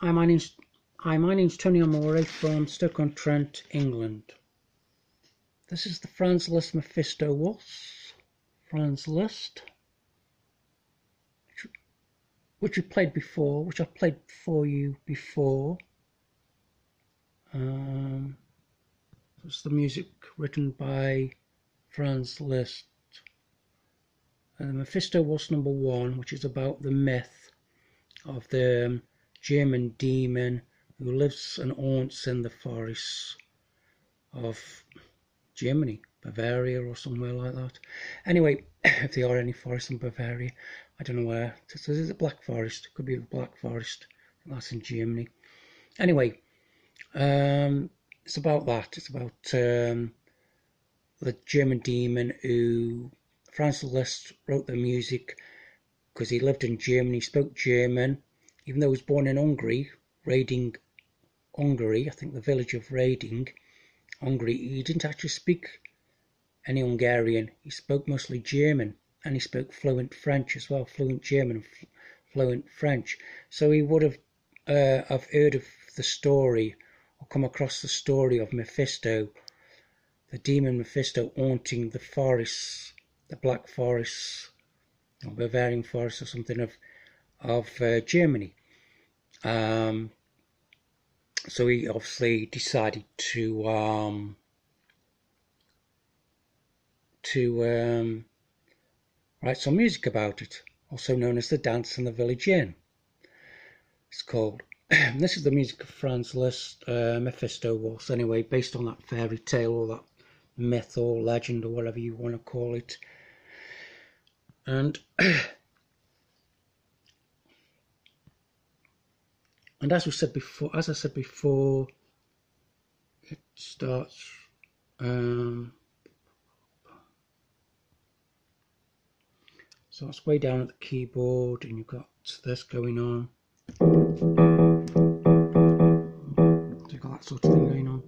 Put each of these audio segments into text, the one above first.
Hi, my name's Tony Amore from Stoke on Trent, England. This is the Franz Liszt Mephisto Waltz. Franz Liszt, which I've played for you before. It's the music written by Franz Liszt. Mephisto Waltz No. 1, which is about the myth of the German demon who lives and haunts in the forests of Germany, Bavaria or somewhere like that. Anyway, if there are any forests in Bavaria, I don't know where. This is a Black Forest. It could be the Black Forest. That's in Germany. Anyway, it's about that. It's about the German demon who Franz Liszt wrote the music because he lived in Germany, spoke German, even though he was born in Hungary, Hungary, I think the village of Hungary. He didn't actually speak any Hungarian. He spoke mostly German, and he spoke fluent French as well, fluent German and fluent French. So he would have heard of the story or come across the story of Mephisto, the demon Mephisto haunting the forests, the Black Forests, or Bavarian forests or something of Germany. So he obviously decided to write some music about it, also known as the Dance in the Village Inn. It's called. This is the music of Franz Liszt, Mephisto Waltz. Anyway, based on that fairy tale or that myth or legend or whatever you want to call it. And and as I said before, it starts. So it's way down at the keyboard, and you've got this going on. So you've got that sort of thing going on.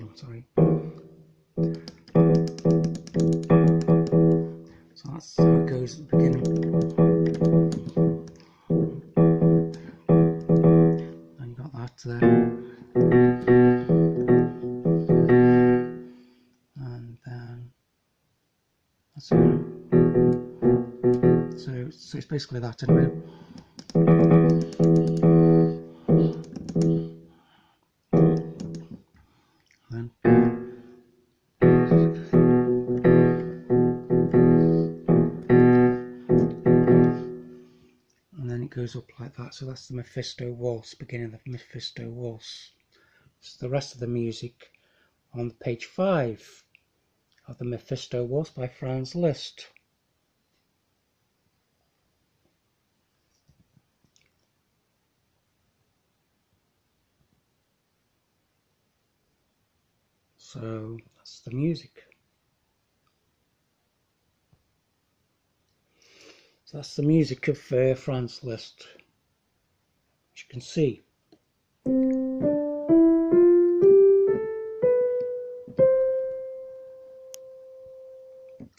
Oh, sorry. So that's how it goes at the beginning. And you've got that there. And then that's it. So it's basically that anyway. And then it goes up like that. So that's the Mephisto Waltz, beginning of the Mephisto Waltz. It's the rest of the music on page 5 of the Mephisto Waltz by Franz Liszt. So that's the music. So that's the music of Franz Liszt, which you can see.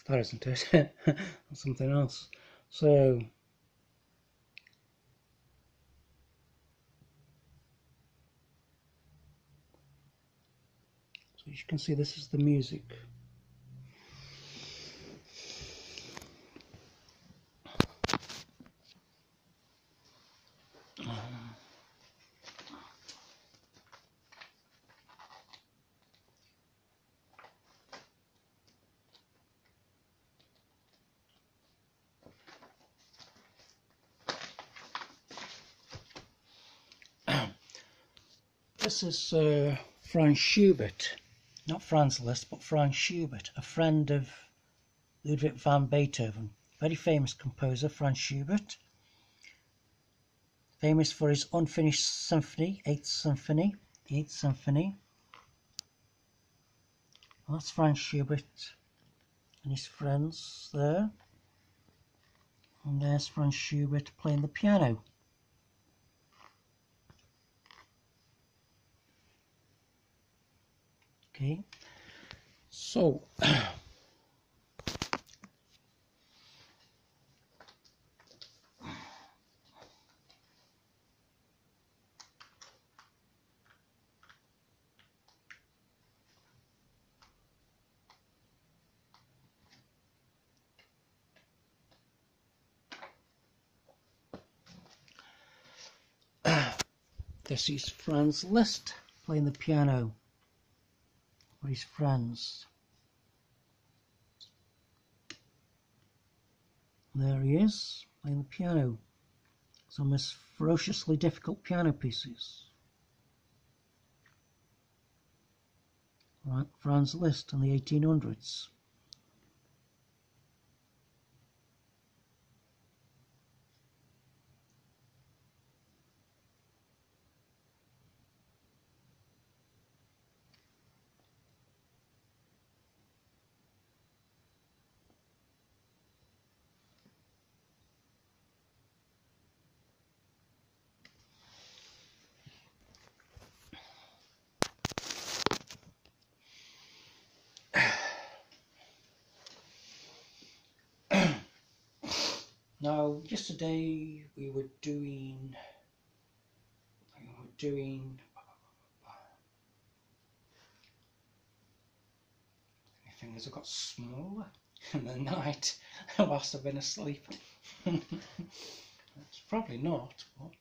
That isn't it. That's something else. So as you can see, this is the music. This is Franz Schubert, not Franz Liszt, but Franz Schubert, a friend of Ludwig van Beethoven. Very famous composer, Franz Schubert. Famous for his unfinished symphony, the 8th Symphony. Well, that's Franz Schubert and his friends there. And there's Franz Schubert playing the piano. Okay, so This is Franz Liszt playing the piano for his friends. There he is, playing the piano. Some ferociously difficult piano pieces. Right, Franz Liszt in the 1800s. Now, yesterday we were doing my fingers have got smaller in the night whilst I've been asleep. It's probably not, but it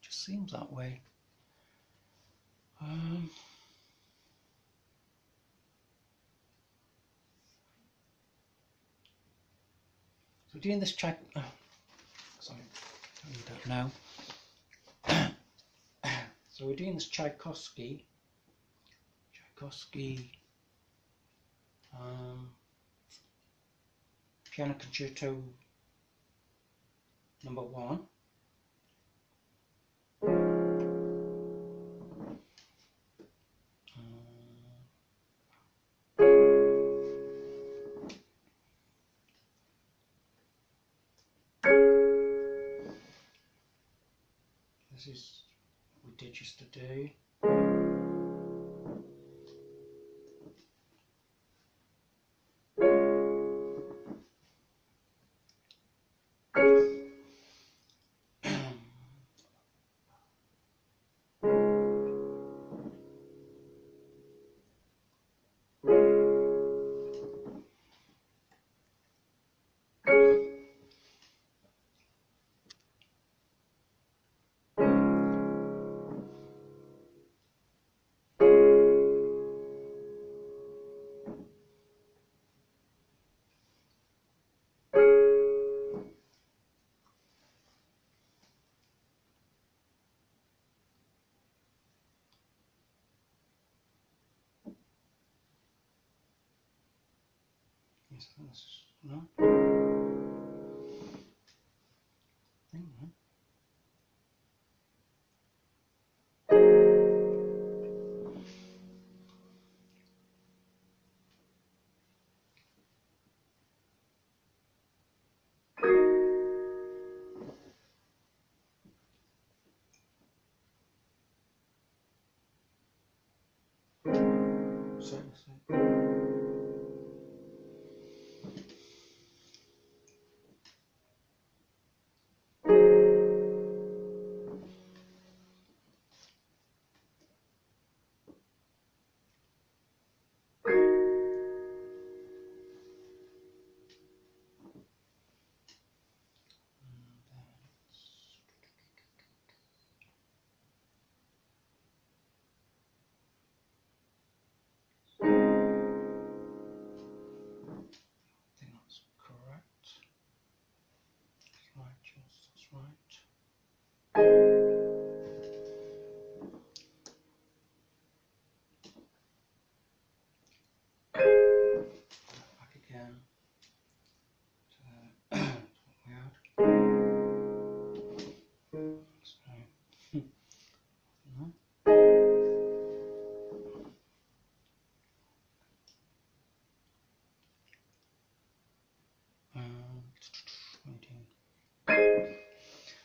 just seems that way. So doing this sorry, don't need that now. So we're doing this Tchaikovsky Piano Concerto No.1. This is what we did yesterday. No.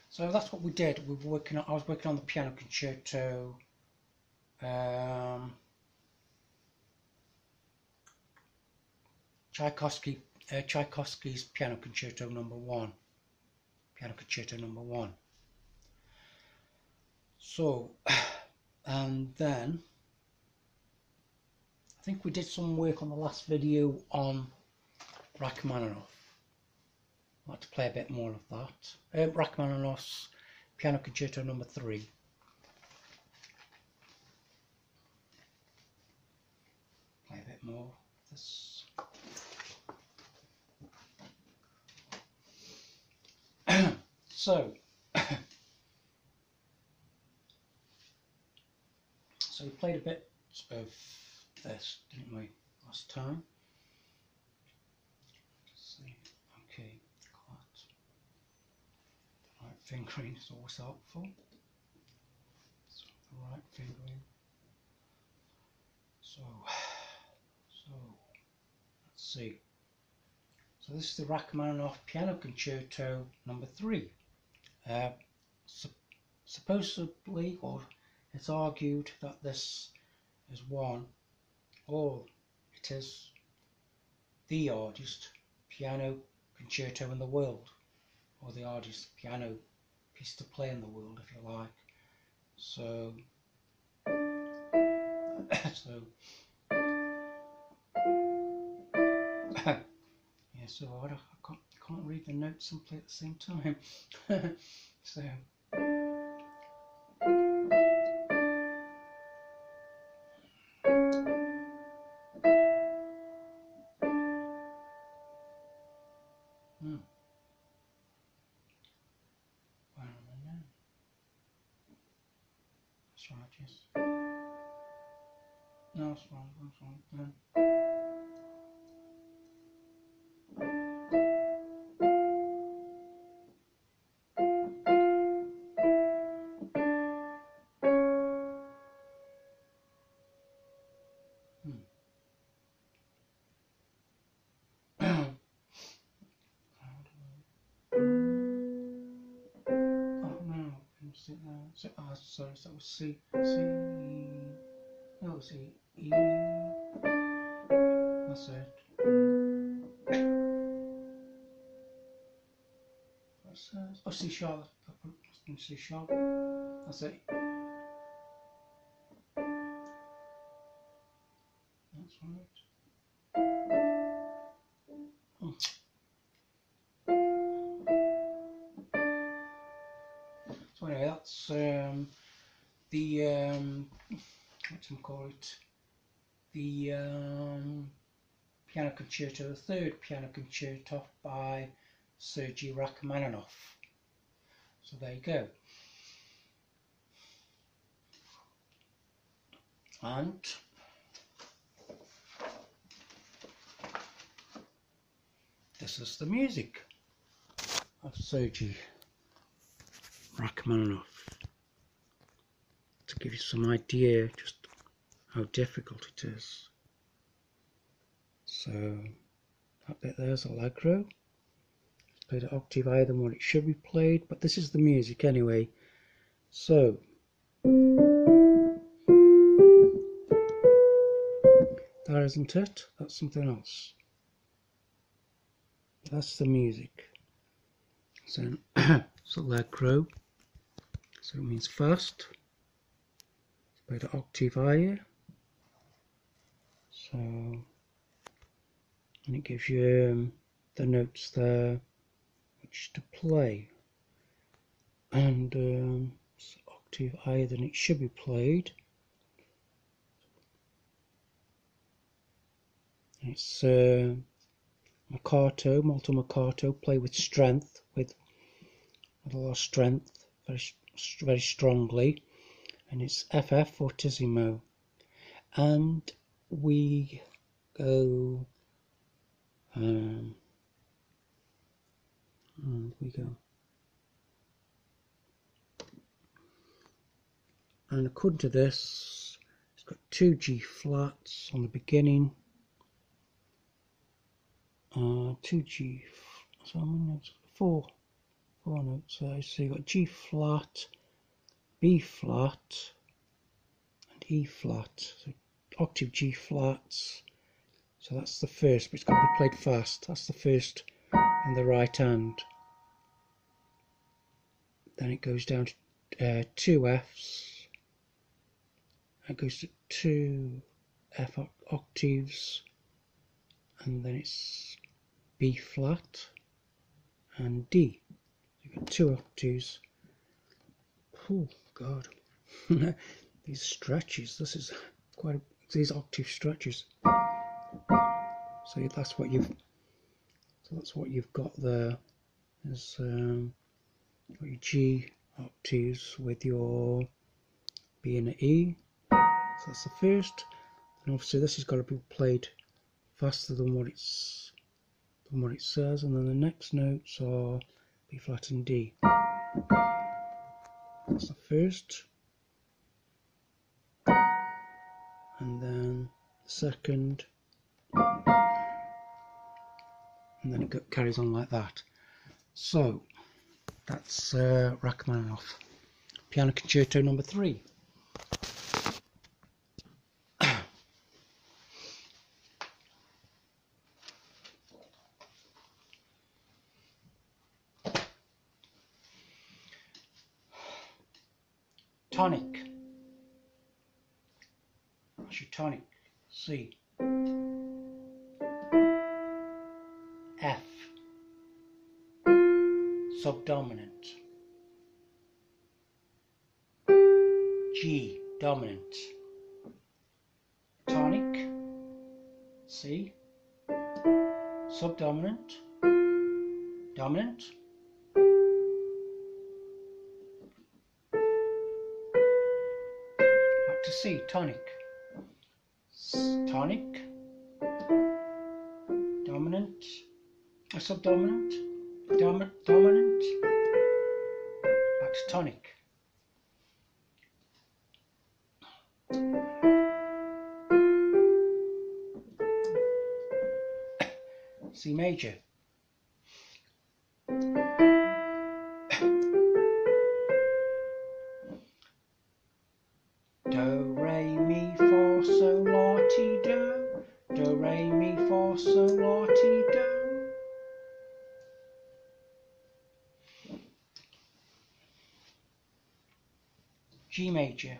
So that's what we did. I was working on the piano concerto. Tchaikovsky's Piano Concerto No.1. Piano Concerto No.1. So, and then I think we did some work on the last video on Rachmaninoff. I'd like to play a bit more of that. Rachmaninoff's Piano Concerto No.3. more of this. So we played a bit of this, didn't we, last time? Let's see. Okay, got right fingering is always helpful. So the right fingering. So let's see. So this is the Rachmaninoff Piano Concerto number 3. Supposedly, or it's argued that this is it is the hardest piano concerto in the world, or the hardest piano piece to play in the world, if you like. So, yeah, so I can't read the notes and play at the same time. So. That's right, yes. No, that's wrong, that's wrong. No. Sorry, so that was C. No, it was E. That's it. Oh, C sharp. C sharp. That's it. That's right. Oh. So anyway, that's the the piano concerto, the third piano concerto by Sergei Rachmaninoff. So there you go. And this is the music of Sergei Rachmaninoff, to give you some idea just how difficult it is. So that bit there's Allegro. It's played an octave higher than what it should be played, but this is the music anyway. So that isn't it, that's something else. That's the music. So it's Allegro, so it means fast. It's played an octave higher. So, and it gives you the notes there which to play, and it's an octave higher than it should be played. It's Marcato, molto marcato, play with strength, with a lot of strength, very strongly, and it's FF fortissimo, and we go and according to this, it's got 2 G flats on the beginning, 2 G, so four notes there. So you've got G flat, B flat, and E flat. So octave G flats. So that's the first, but it's got to be played fast. That's the first in the right hand. Then it goes down to 2 Fs. It goes to 2 F octaves, and then it's B flat and D. You've got 2 octaves. Oh God, these stretches. This is quite these octave stretches. So that's what you've got there. Is got your G octaves with your B and E. So that's the first, and obviously this has got to be played faster than what it says, and then the next notes are B flat and D. That's the first, and then the second, and then it carries on like that. So that's Rachmaninoff Piano Concerto number 3. Tonic. That's your tonic. C. F. Subdominant. G. Dominant. Tonic. C. Subdominant. Dominant. Back to C. Tonic. Tonic. Dominant. Subdominant. Dominant. Back to tonic. C major. Do, re, mi, fa, sol, la, ti, do. Do, re, mi, fa, sol, la, ti, do. G major.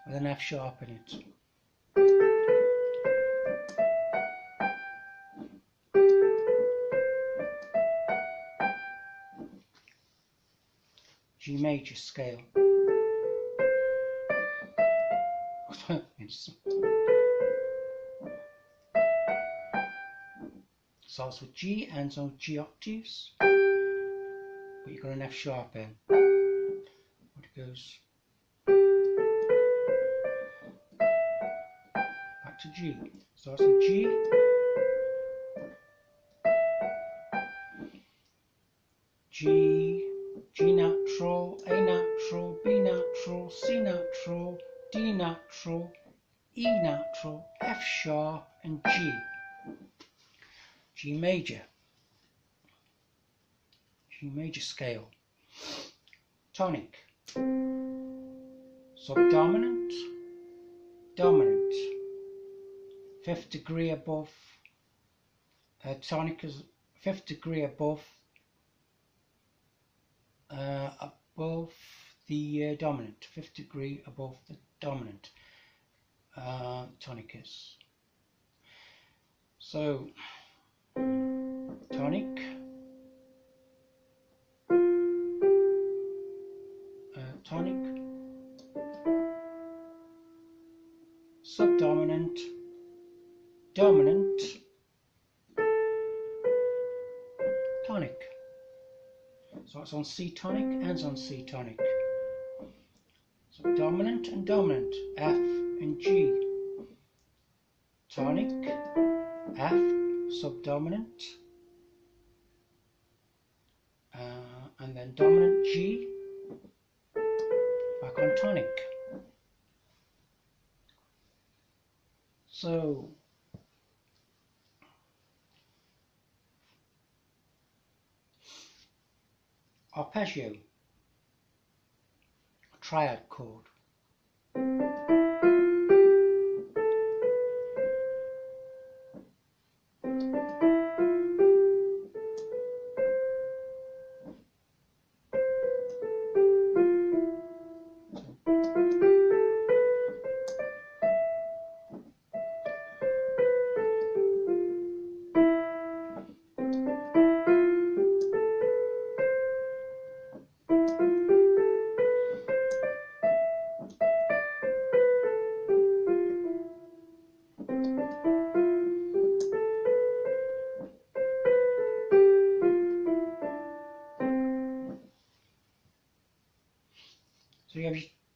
With an F sharp in it. G major scale. Starts with G, ends on G octaves, but you've got an F sharp in. But it goes back to G. Starts with G, G, G natural, A natural, B natural, C natural, D natural, E natural, F sharp, and G. G major. G major scale. Tonic. Subdominant. Dominant. 5th degree above. Tonic is 5th degree above the dominant, 5th degree above the dominant. Tonic is. So, tonic, tonic, subdominant, dominant, tonic. So it's on C tonic, ends on C tonic. So dominant and dominant, F and G. Tonic, F, subdominant, and then dominant G, back on tonic. So arpeggio, a triad chord.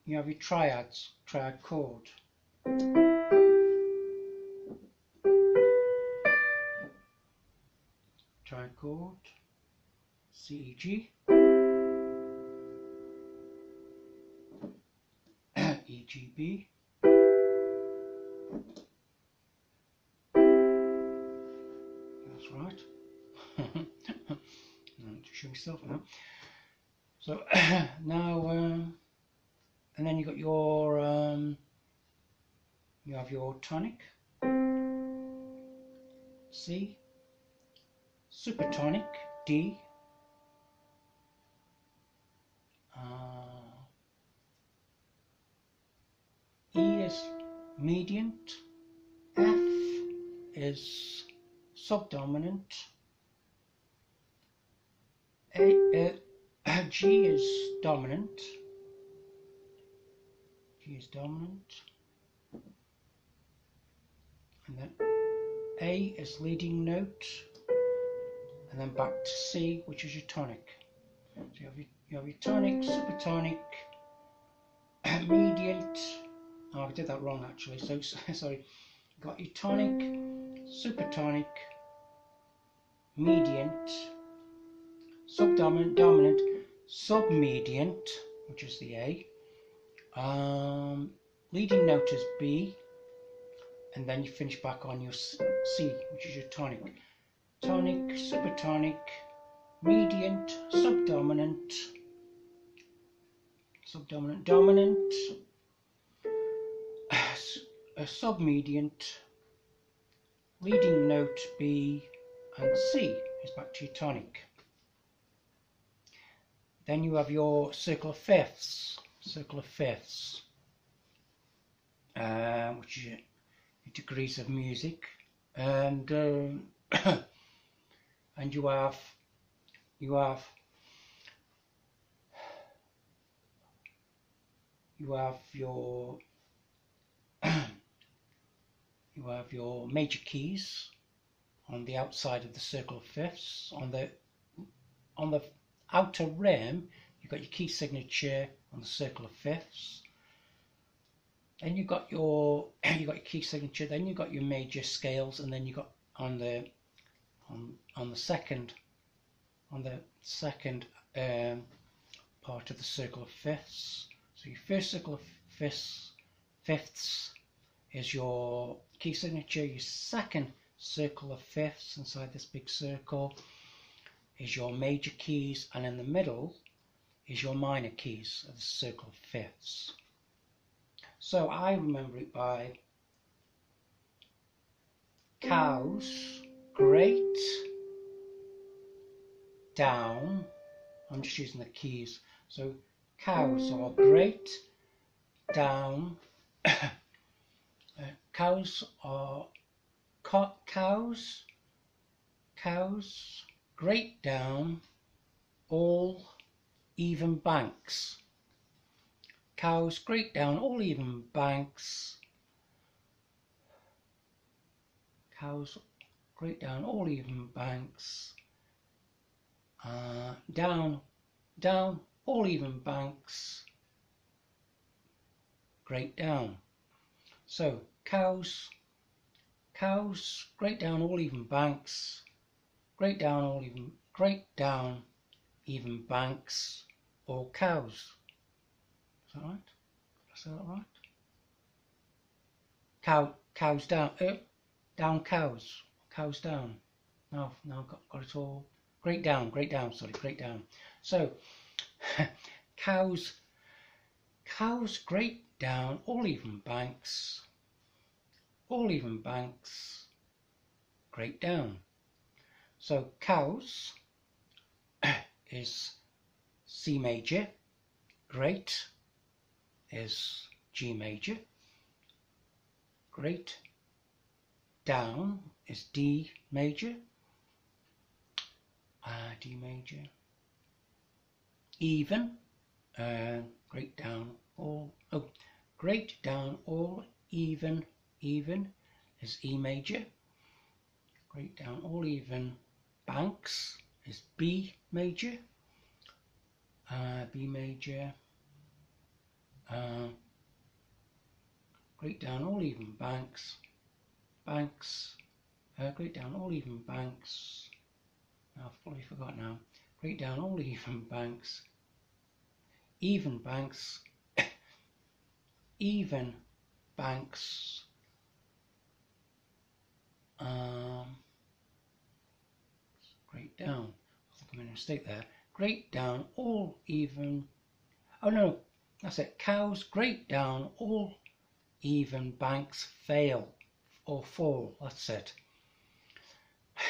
you have your triads, triad chord. Triad chord, C, E, G, E, G, B. That's right. To show myself now. So now, and then you got your, you have your tonic, C, supertonic, D, E is mediant, F is subdominant, G is dominant, and then A is leading note, and then back to C, which is your tonic. So you have your tonic, supertonic, mediant. Oh, I did that wrong actually. So sorry. You got your tonic, supertonic, mediant, subdominant, dominant, submediant, which is the A. Leading note is B, and then you finish back on your C, which is your tonic. Tonic, supertonic, mediant, subdominant, dominant, submediant, leading note B, and C is back to your tonic. Then you have your circle of fifths, which is your degrees of music, and and you have your your major keys on the outside of the circle of fifths. On the outer rim, you've got your key signature on the circle of fifths. Then you've got your key signature. Then you've got your major scales, and then you got on the second part of the circle of fifths. So your first circle of fifths is your key signature. Your second circle of fifths inside this big circle is your major keys, and in the middle is your minor keys of the circle of fifths. So I remember it by cows, great, down. I'm just using the keys. So cows are great, down. Cows are cows, great down, all even banks. Cows, great down, all even banks. Cows, great down, all even banks. Down, all even banks. Great down. So cows, great down, all even banks. Great down, even banks, or cows. Is that right? Did I say that right? Cows down, down cows, cows down. Now I've got it all. Great down, sorry, great down. So cows, great down, all even banks, great down. So cows is C major, great is G major, great down is D major, even, great down, all even is E major, great down, all even banks is B major, Grade down all even banks, grade down all even banks. I've probably forgot now. Grade down all even banks, even banks, even banks. Grade down. I think I made a mistake there. Grade down all even. Oh no, that's it. Cows grade down all even banks fail or fall. That's it.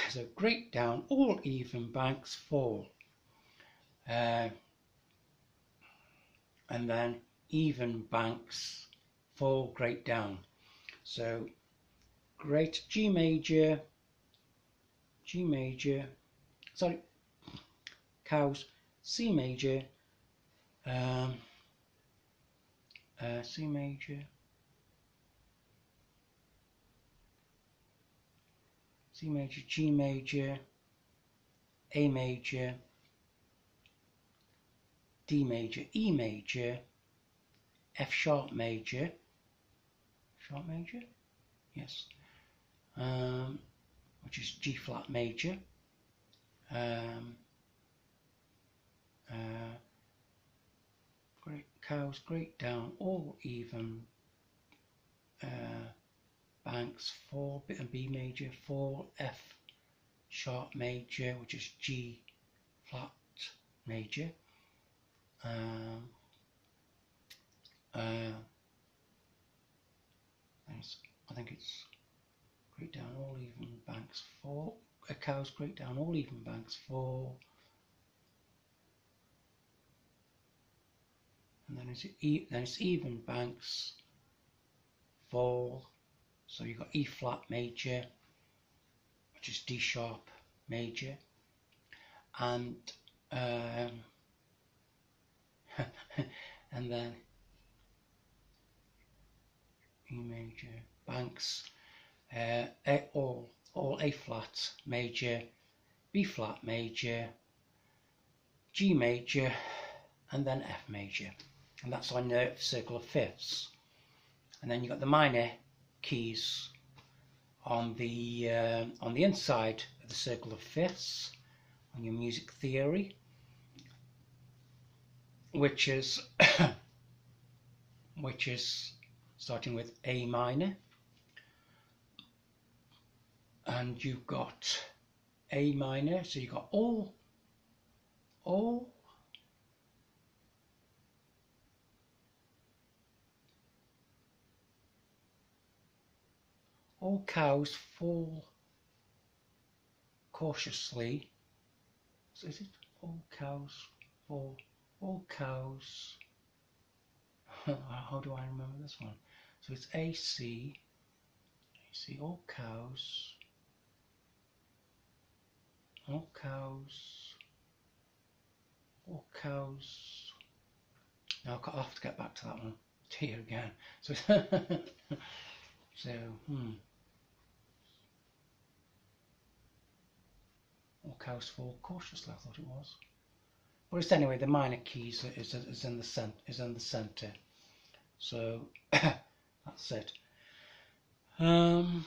So grade down all even banks fall. And then even banks fall, grade down. So great G major, sorry, cows, C major, C major, C major, G major, A major, D major, E major, F sharp major, yes, which is G flat major, great cows, grade down all even banks, 4 and B major, 4 F sharp major, which is G flat major, I think it's grade down all even banks 4, cows grade down all even banks 4, and then it's even banks fall. So you've got E flat major, which is D sharp major, and and then E major, banks, all A flat major, B flat major, G major, and then F major, and that's on the circle of fifths. And then you've got the minor keys on the inside of the circle of fifths on your music theory, which is starting with A minor, and you've got A minor, so you've got all cows fall cautiously. So is it all cows fall? All cows. How do I remember this one? So it's AC, all cows, all cows. Now I'll have to get back to that one here again. So, all cows fall cautiously, I thought it was. But it's anyway, the minor keys is in the center. So that's it. And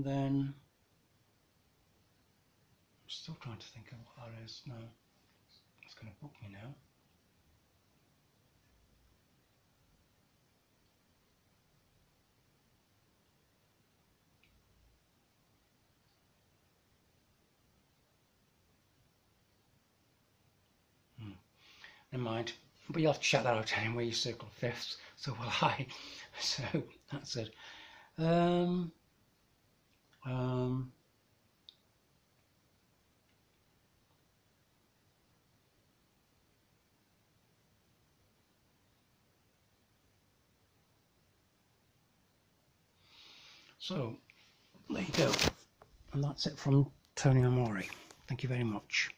then I'm still trying to think of what that is. No, it's going to book me now. Never mind, but you'll have to check that out anyway, you circle fifths, so will I. So that's it. So there you go, and that's it from Tony Amori. Thank you very much.